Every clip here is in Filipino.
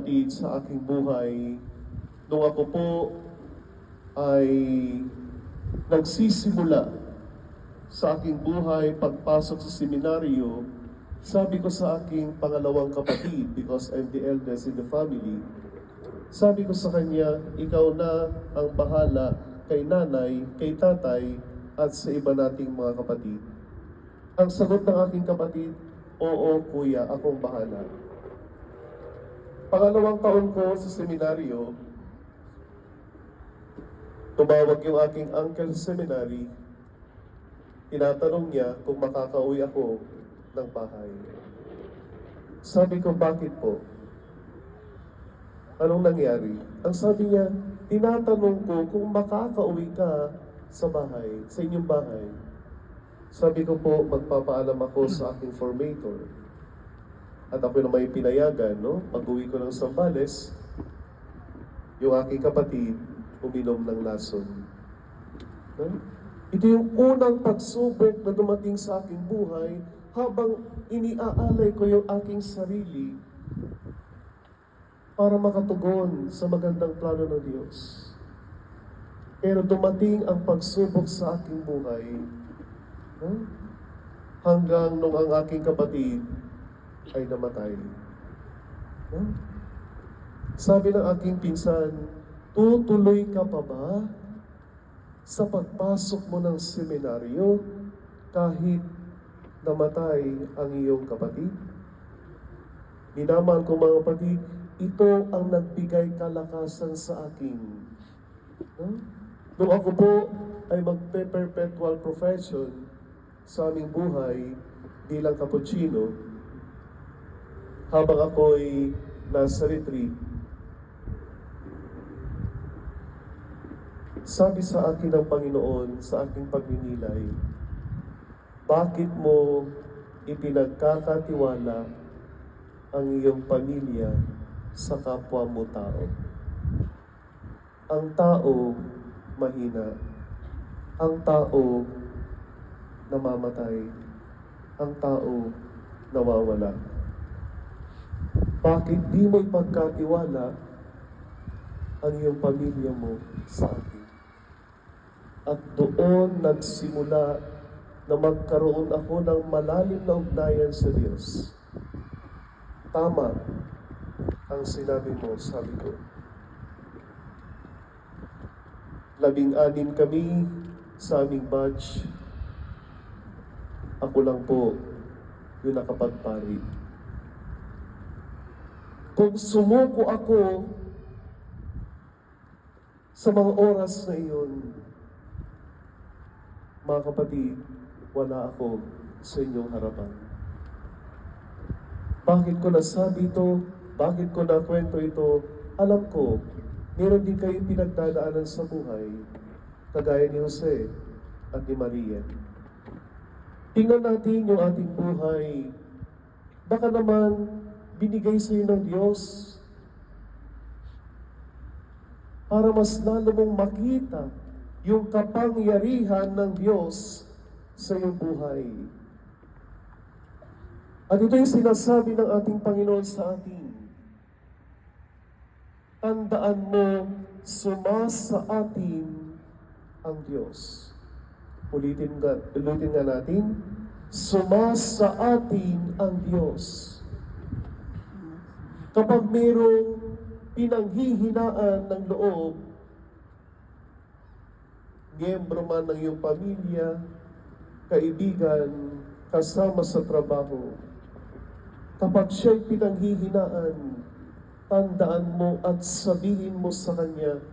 kapatid, sa aking buhay, nung ako po ay nagsisimula sa aking buhay, pagpasok sa seminaryo, sabi ko sa aking pangalawang kapatid, because I'm the eldest in the family, sabi ko sa kanya, ikaw na ang bahala kay nanay, kay tatay, at sa iba nating mga kapatid. Ang sagot ng aking kapatid, oo kuya, akong bahala. Pangalawang taon ko sa seminaryo, tumawag yung aking uncle sa seminary, tinatanong niya kung makakauwi ako ng bahay. Sabi ko, bakit po? Anong nangyari? Ang sabi niya, tinatanong ko kung makakauwi ka sa bahay, sa inyong bahay. Sabi ko po, magpapaalam ako sa aking formator. At ako na may pinayagan, no? Pag-uwi ko ng Zambales, yung aking kapatid, uminom ng lason. No? Ito yung unang pagsubok na dumating sa aking buhay habang iniaalay ko yung aking sarili para makatugon sa magandang plano ng Diyos. Pero dumating ang pagsubok sa aking buhay, no? Hanggang nung ang aking kapatid ay namatay. No? Sabi ng aking pinsan, tutuloy ka pa ba sa pagpasok mo ng seminaryo kahit namatay ang iyong kapatid? Minamahal ko mga kapatid, ito ang nagbigay kalakasan sa akin. No? Nung ako po ay magpe-perpetual profession sa aming buhay bilang cappuccino, habang ako'y nasa retreat, sabi sa akin ng Panginoon sa aking pagninilay, bakit mo ipinagkakatiwala ang iyong pamilya sa kapwa mo tao? Ang tao mahina. Ang tao namamatay. Ang tao nawawala. Bakit di mo ipagkatiwala ang iyong pamilya mo sa akin? At doon nagsimula na magkaroon ako ng malalim na ugnayan sa Diyos. Tama ang sinabi mo, sabi ko. 16 kami sa aming batch. Ako lang po yung nakapagpari. Kung sumuko ako sa mga oras na iyon, mga kapatid, wala ako sa inyong harapan. Bakit ko nasabi ito? Bakit ko nakwento ito? Alam ko, meron din kayong pinagdadaanan sa buhay, kagaya ni Jose at ni Maria. Tingnan natin yung ating buhay. Baka naman binigay sa iyo ng Diyos para mas lalo mong makita yung kapangyarihan ng Diyos sa iyong buhay. At ito yung sinasabi ng ating Panginoon sa atin. Tandaan mo, sumasa atin ang Diyos. Ulitin nga natin, sumasa atin ang Diyos. Kapag mayroong pinanghihinaan ng loob, miyembro man ng iyong pamilya, kaibigan, kasama sa trabaho, kapag siya'y pinanghihinaan, tandaan mo at sabihin mo sa Kanya,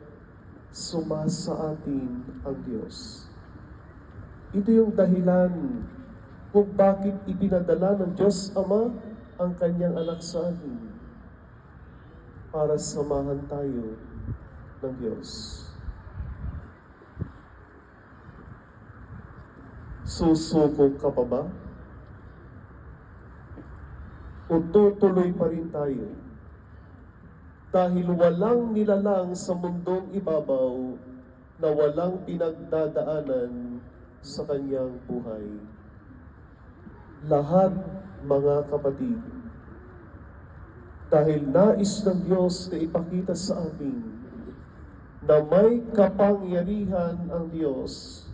sumasa atin ang Diyos. Ito yung dahilan kung bakit ipinadala ng Diyos Ama ang Kanyang anak sa atin, para samahan tayo ng Diyos. Susuko ka pa ba? O tutuloy pa rin tayo? Dahil walang nilalang sa mundong ibabaw na walang pinagdadaanan sa kanyang buhay. Lahat, mga kapatid, Dahil nais ng Diyos na ipakita sa atin na may kapangyarihan ang Diyos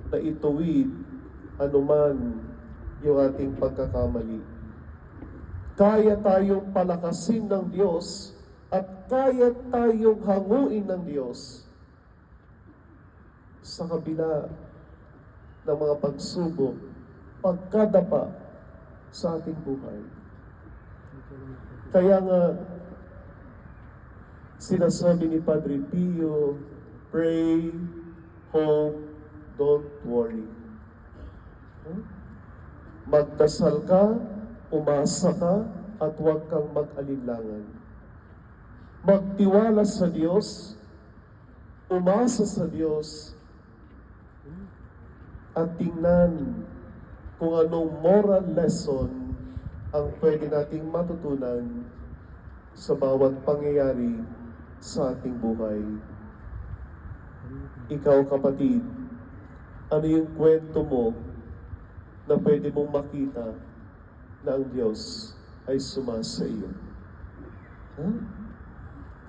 na ituwid anuman yung ating pagkakamali. Kaya tayong palakasin ng Diyos at kaya tayong hanguin ng Diyos sa kabila ng mga pagsubok, pagkadapa sa ating buhay. Kaya nga, sinasabi ni Padre Pio, pray, hope, don't worry. Magdasal ka, umasa ka, at huwag kang mag-alinlangan. Magtiwala sa Diyos, umasa sa Diyos, at tingnan kung anong moral lesson ang pwede nating matutunan sa bawat pangyayari sa ating buhay. Ikaw, kapatid, ano yung kwento mo na pwede mong makita na ang Diyos ay sumasa iyo?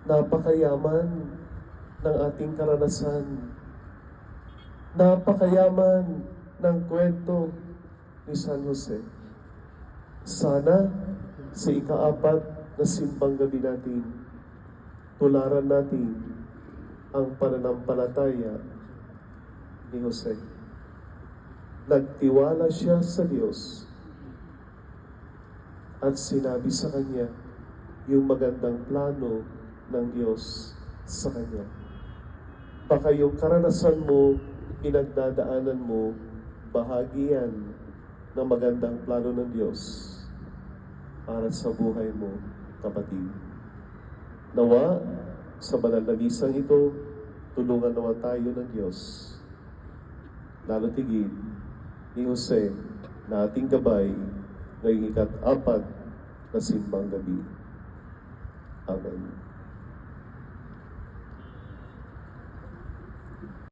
Napakayaman ng ating karanasan. Napakayaman ng kwento ni San Jose. Sana sa ika-4 na simbang gabi natin, tularan natin ang pananampalataya ni Jose. Nagtiwala siya sa Diyos at sinabi sa kanya yung magandang plano ng Diyos sa kanya. Baka yung karanasan mo, pinagdadaanan mo, bahagi yan ng magandang plano ng Diyos para sa buhay mo, kapatid. Nawa, sa banal na misang ito, tulungan naman tayo ng Diyos. Lalo tigil ni Jose na ating gabay ngayong ika-4 na simbang gabi. Amen.